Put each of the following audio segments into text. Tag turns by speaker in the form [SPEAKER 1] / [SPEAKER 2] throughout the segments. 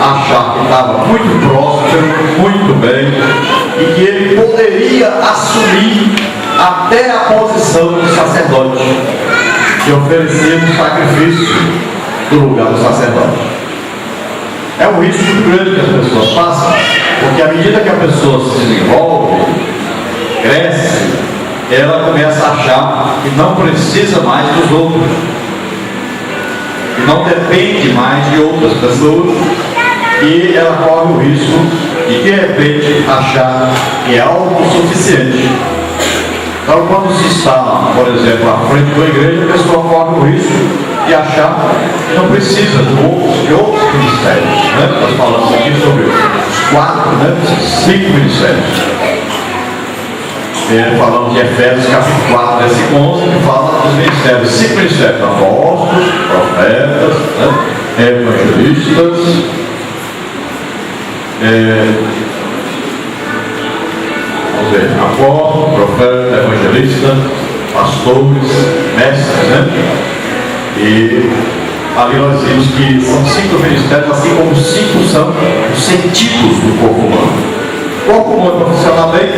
[SPEAKER 1] achar que estava muito próspero, muito bem, e que ele poderia assumir até a posição de sacerdote, de oferecer o sacrifício do lugar do sacerdote. É um risco muito grande que as pessoas passam, porque à medida que a pessoa se desenvolve, cresce, ela começa a achar que não precisa mais dos outros, que não depende mais de outras pessoas, e ela corre o risco de repente achar que é autossuficiente. Então, quando se está, por exemplo, à frente da igreja, a pessoa corre o risco de achar que não precisa de outros ministérios, né? Nós falamos aqui sobre os 5 ministérios. Falamos de Efésios capítulo 4, versículo 11, que fala dos ministérios, 5 ministérios: apóstolos, profetas, evangelistas, vamos ver, apóstolo, profeta, evangelista, pastores, mestres, né? E ali nós vimos que são 5 ministérios, assim como 5 são os sentidos do corpo humano. O corpo humano para funcionar bem,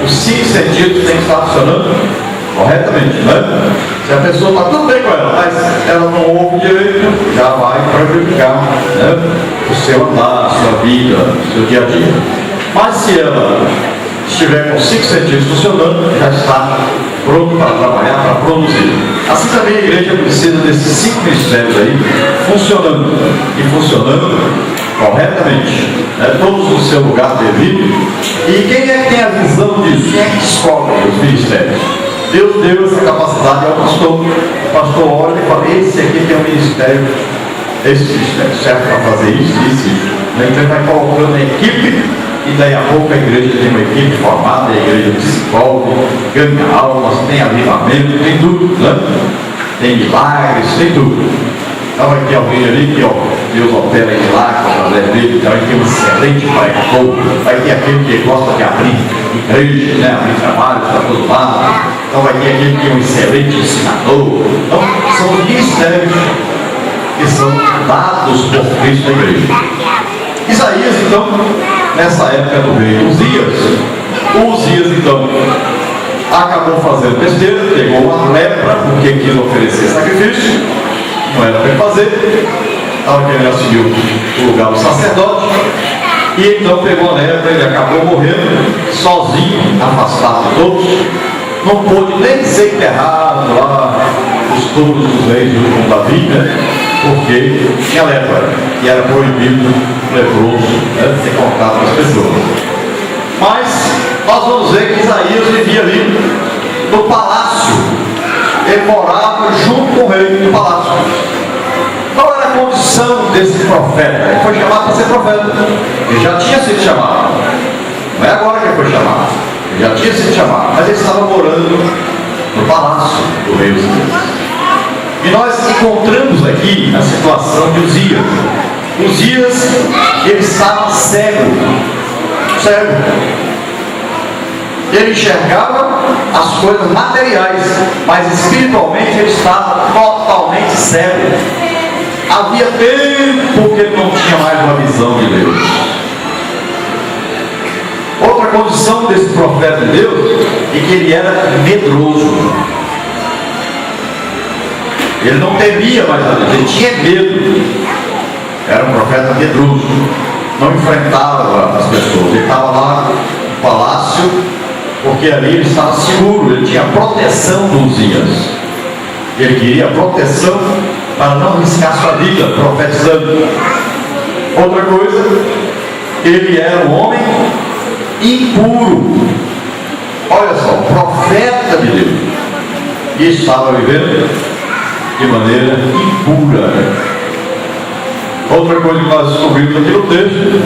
[SPEAKER 1] os 5 sentidos têm que estar funcionando corretamente, né? Se a pessoa está tudo bem com ela, mas ela não ouve direito, já vai prejudicar, né, o seu andar, a sua vida, o seu dia a dia. Mas se ela estiver com 5 sentidos funcionando, já está pronto para trabalhar, para produzir. Assim também a igreja precisa desses 5 ministérios aí funcionando, e funcionando corretamente, né? Todos no seu lugar devido. E quem é que tem a visão disso? Quem é que descobre os ministérios? Deus deu essa capacidade ao pastor. O pastor olha e fala: esse aqui tem um ministério, esse ministério serve para fazer isso, isso, isso. Então ele vai colocando a equipe, e daí a pouco a igreja tem uma equipe formada, a igreja desenvolve, ganha almas, tem avivamento, tem tudo, né? Tem milagres, tem tudo. Então vai ter alguém ali que, ó, Deus opera em milagres através dele, então vai ter um excelente pregador, vai ter aquele que gosta de abrir igrejas, né? Abrir trabalhos para todo lado, então vai ter aquele que é um excelente ensinador. Então são os ministérios que são dados por Cristo à igreja. Isaías, então, nessa época do rei Uzias, então, acabou fazendo besteira, pegou uma lepra, porque quis oferecer sacrifício, não era para ele fazer, estava querendo assumir o lugar do sacerdote, e então pegou a lepra, ele acabou morrendo, sozinho, afastado de todos, não pôde nem ser enterrado lá nos túmulos dos reis do Davi, né? Porque tinha lepra, e era proibido o leproso, né, ser contato com as pessoas. Mas nós vamos ver que Isaías vivia ali no palácio, ele morava junto com o rei do palácio. Qual era a condição desse profeta? Ele foi chamado para ser profeta, ele já tinha sido chamado, não é agora que ele foi chamado, ele já tinha sido chamado, mas ele estava morando no palácio do rei Uzias. E nós encontramos aqui a situação de Uzias. Uzias, ele estava cego. Ele enxergava as coisas materiais, mas espiritualmente ele estava totalmente cego. Havia tempo que ele não tinha mais uma visão de Deus. Outra condição desse profeta de Deus é que ele era medroso. Ele não temia mais a Deus, ele tinha medo. Era um profeta medroso, não enfrentava as pessoas. Ele estava lá no palácio, porque ali ele estava seguro, ele tinha a proteção do Uzias. Ele queria proteção para não arriscar sua vida, profetizando. Outra coisa, ele era um homem impuro. Olha só, profeta de Deus, e estava vivendo de maneira impura. Outra coisa que nós descobrimos aqui no texto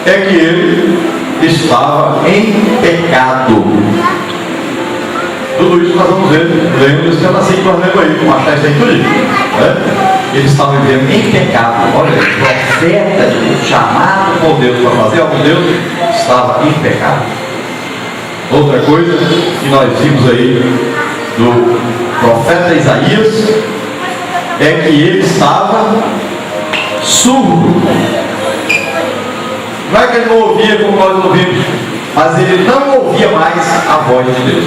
[SPEAKER 1] é que ele estava em pecado. Tudo isso nós vamos ver, lendo esse assim que nós lemos aí, vamos achar isso aí tudo, né? Ele estava vivendo em pecado. Olha, o profeta de Deus, chamado por Deus para fazer algo com Deus, estava em pecado. Outra coisa que nós vimos aí do profeta Isaías é que ele estava surdo. Não é que ele não ouvia como nós ouvimos, mas ele não ouvia mais a voz de Deus.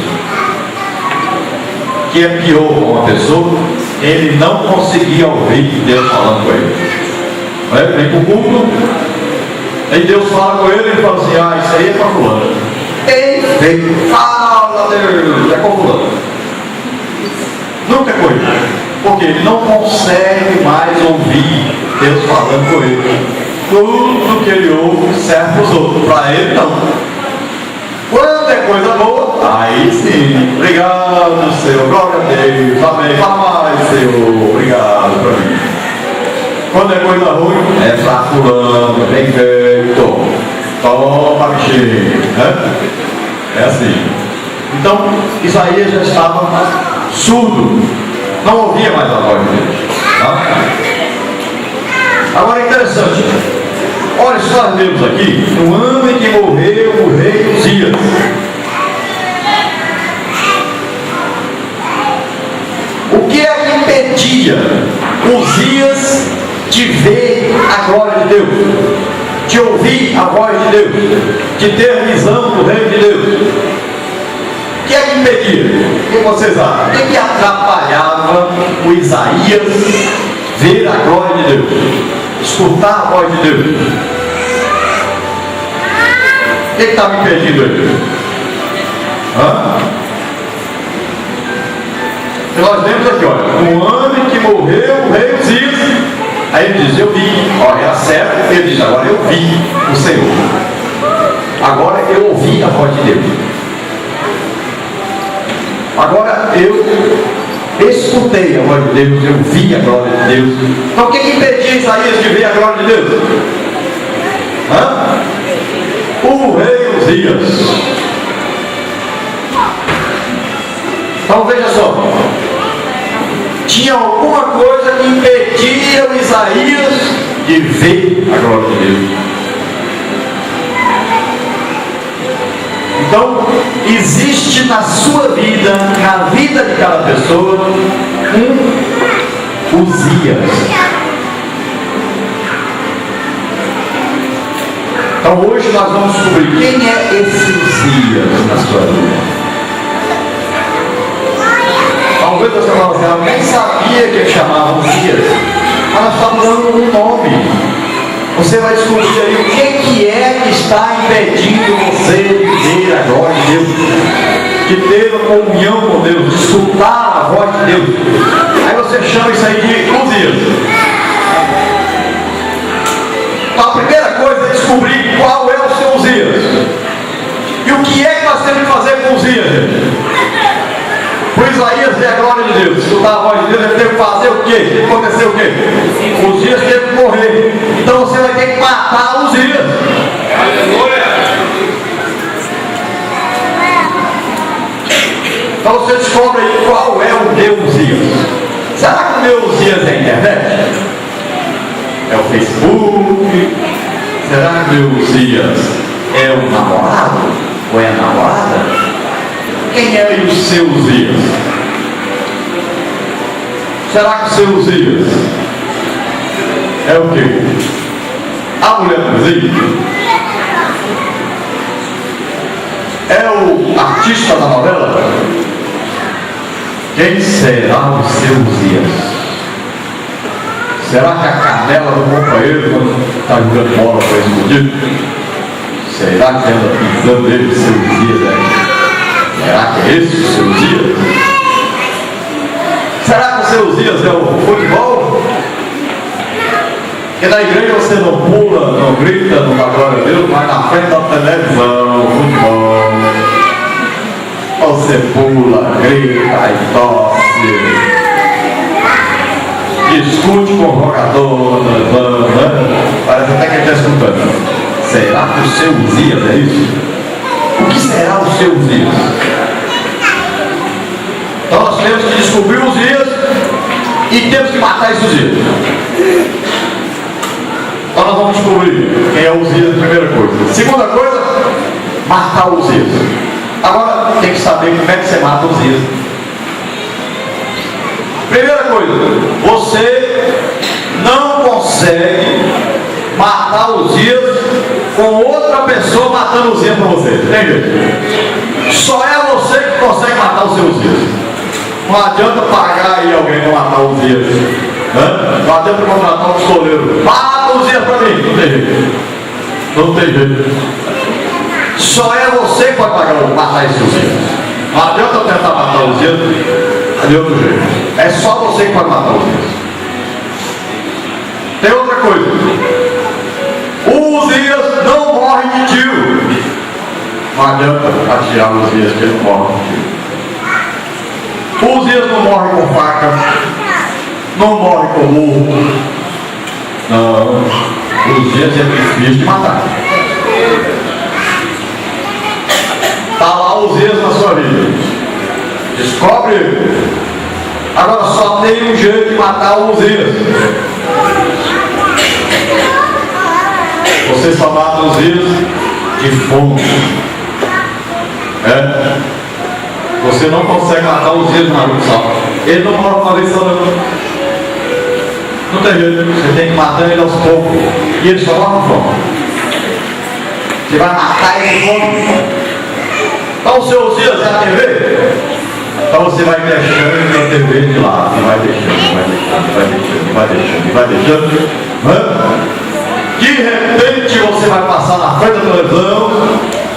[SPEAKER 1] Que é pior para uma pessoa, ele não conseguia ouvir Deus falando com ele. Vem para o culto, aí Deus fala com ele e fala assim: ah, isso aí é para fulano. Ei, fala Deus, é para fulano. Nunca é com ele, porque ele não consegue mais ouvir Deus falando com ele. Tudo que ele ouve serve para os outros, para ele não. Quando é coisa boa, aí sim, obrigado Senhor, glória a Deus, amém, fala mais Senhor, obrigado para mim. Quando é coisa ruim, é para fulano, bem feito, toma bichinho, né? É assim. Então, Isaías já estava surdo, não ouvia mais a voz de Deus. Tá? Agora é interessante, olha, se nós vemos aqui, no ano em que morreu o rei Uzias, o que é que impedia Uzias de ver a glória de Deus, de ouvir a voz de Deus, de ter visão do reino de Deus? O que é que impedia? O que vocês acham? O que atrapalhava o Isaías ver a glória de Deus, escutar a voz de Deus? O que estava impedindo ele? E nós vemos aqui, olha, no ano em que morreu o rei Uzias, aí ele diz: eu vi, olha, era certo, ele diz: agora eu vi o Senhor, agora eu ouvi a voz de Deus, agora eu escutei a voz de Deus, eu vi a glória de Deus. Então o que impedia Isaías de ver a glória de Deus? O rei Uzias. Então veja só, tinha alguma coisa que impedia o Isaías de ver a glória de Deus. Então, existe na sua vida, na vida de cada pessoa, um Uzias. Então hoje nós vamos descobrir quem é esse Uzias na sua vida. Talvez você fale assim: eu nem sabia que ele chamava Uzias, mas nós estamos dando um nome. Você vai descobrir aí o que é que está impedindo você de ver a glória de Deus, de ter uma comunhão com Deus, de escutar a voz de Deus. Aí você chama isso aí de Uzias. Então a primeira coisa é descobrir qual é o seu Uzias. E o que é que nós temos que fazer com Uzias, gente? Por Isaías ver a glória de Deus, escutar a voz de Deus, ele teve que fazer o quê? Teve que acontecer o quê? Uzias teve que morrer. Então você vai ter que matar Uzias. Aleluia! Então você descobre aí qual é o meu Uzias. Será que o meu Uzias é a internet? É o Facebook? Será que o meu Uzias é o namorado? Ou é a namorada? Quem é o seu Uzias? Será que o seu Uzias é o quê? A mulher do vizinho? É o artista da novela? Quem será o seu Uzias? Será que a canela do companheiro, quando está jogando bola, foi explodido? Será que anda pisando nele, o seu Uzias aí? Será que é esse o seu Uzias? Será que o seu Uzias é o futebol? Porque na igreja você não pula, não grita, não dá glória a Deus, mas na frente da televisão, futebol, você pula, grita e tosse, discute com o jogador, né? Parece até que ele está escutando. Será que o seu Uzias é isso? O que será o seu Uzias? Então nós temos que descobrir os Uzias e temos que matar esse Uzias. Então nós vamos descobrir quem é o Uzias, primeira coisa. Segunda coisa, matar o Uzias. Agora tem que saber como é que você mata o Uzias. Primeira coisa, você não consegue matar o Uzias com outra pessoa matando os dias para você. Entende? Só é você que consegue matar os seus dias. Não adianta pagar aí alguém para matar os dias. Não adianta contratar um pistoleiro. Mata os dias para mim. Não tem jeito. Não tem jeito. Só é você que pode matar esses dias. Não adianta tentar matar os dias de outro jeito. É só você que pode matar os dias. Tem outra coisa. O Uzias não morre de tiro. Não adianta atirar o Uzias que ele não morre de tiro. O Uzias não morre com faca. Não morre com murro. Não. O Uzias é difícil de matar. Está lá o Uzias na sua vida. Descobre ele. Agora só tem um jeito de matar o Uzias. Você só mata os Uzias de fome. Você não consegue matar os Uzias na rua só. Ele não mora uma vez só não tem jeito. Você tem que matar ele aos poucos. E ele só morre com fome. Você vai matar ele com fome. Então o seu Uzias é a TV. Então você vai deixando a TV de lado. E vai deixando. De repente você vai passar na frente da televisão,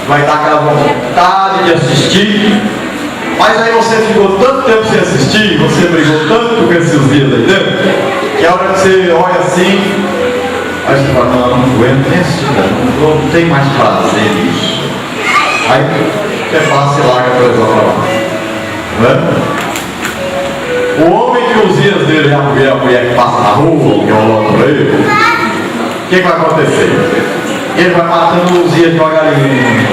[SPEAKER 1] vai dar aquela vontade de assistir, mas aí você ficou tanto tempo sem assistir, você brigou tanto com esses dias aí dentro, que a hora que você olha assim, aí você fala, não aguento nem assistir, não tem mais prazer nisso. Aí você passa e larga a televisão para lá. O homem que os dias dele é a mulher que passa na rua, que é o outro aí, o que vai acontecer? Ele vai matando os dias devagarinho.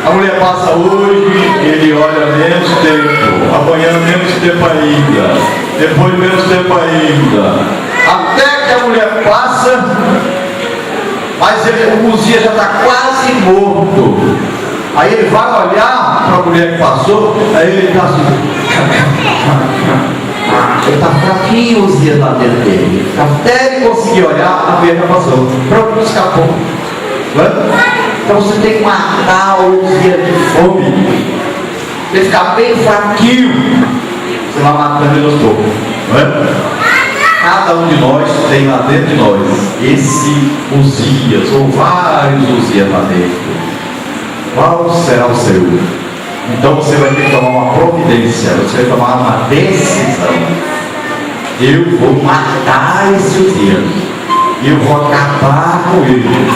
[SPEAKER 1] A mulher passa hoje, ele olha menos tempo, amanhã menos tempo ainda, depois menos tempo ainda, até que a mulher passa, mas o dias já está quase morto. Aí ele vai olhar para a mulher que passou, aí ele está assim. Ele está fraquinho os dias lá dentro dele. Até ele conseguir olhar, a mulher já passou. Pronto, escapou. Então você tem que matar os dias de fome. Ele ficar bem fraquinho. Você vai matando ele aos poucos. Cada um de nós tem lá dentro de nós esse Uzias, ou vários Uzias lá dentro. Qual será o seu? Então você vai ter que tomar uma providência, você vai tomar uma decisão. Eu vou matar esse Uzias. Eu vou acabar com ele.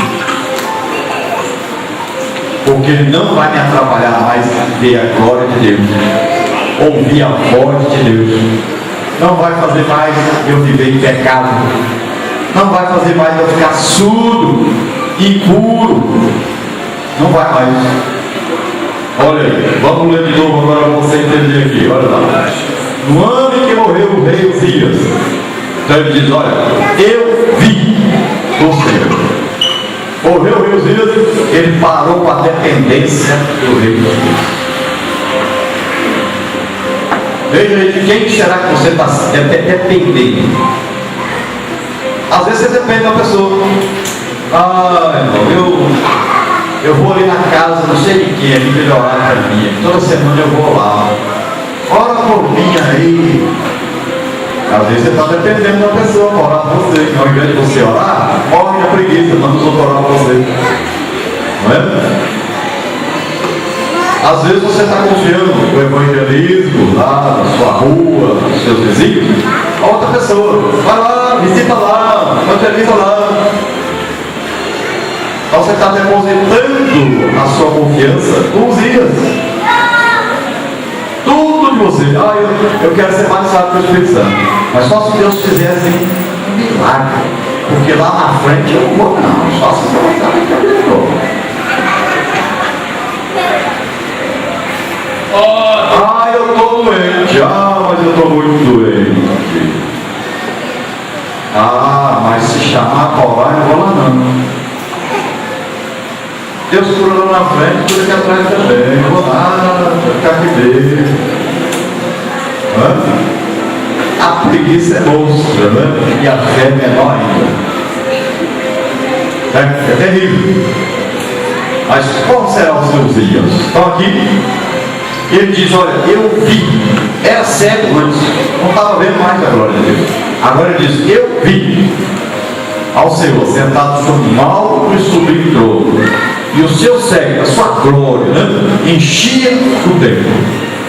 [SPEAKER 1] Porque ele não vai me atrapalhar mais ver a glória de Deus, ouvir a voz de Deus. Não vai fazer mais eu viver em pecado. Não vai fazer mais eu ficar surdo, impuro. Não vai mais. Olha aí, vamos ler de novo agora para você entender aqui. Olha lá. No ano em que morreu o rei Uzias, então ele diz, olha, eu vi o Senhor. Morreu o rei Uzias, ele parou com a dependência do rei Uzias. Veja aí, de quem será que você está dependendo? Às vezes você depende da pessoa. Ah, irmão, eu vou ali na casa, não sei de quem, ali melhorar para mim. Toda semana eu vou lá. Ora por mim aí. Às vezes você está dependendo da pessoa para orar por você. Ao invés de você orar, morre a preguiça, manda os outros orar por você. Não é? Às vezes você está confiando no evangelismo lá na sua rua, nos seus vizinhos, a outra pessoa. Vai lá, visita lá, evangeliza lá. Então você está depositando a sua confiança com os dias. Tudo de você. Eu quero ser batizado pelo Espírito Santo. Mas só se Deus fizesse um milagre. Porque lá na frente eu não vou não. Só se Deus fizesse de novo. Eu estou doente. Mas eu estou muito doente. Mas se chamar para orar, eu vou lá não. Deus cura lá na frente, cura aqui atrás também. Eu vou lá, ficar aqui dele. A preguiça é monstra, né? E a fé é menor ainda. é terrível. Mas qual será os seus dias? Então aqui, ele diz, olha, eu vi, era cego antes, não estava vendo mais a glória de Deus. Agora ele diz, eu vi ao Senhor sentado sobre um alto e sublime trono, e o seu séquito, a sua glória, né, enchia o templo.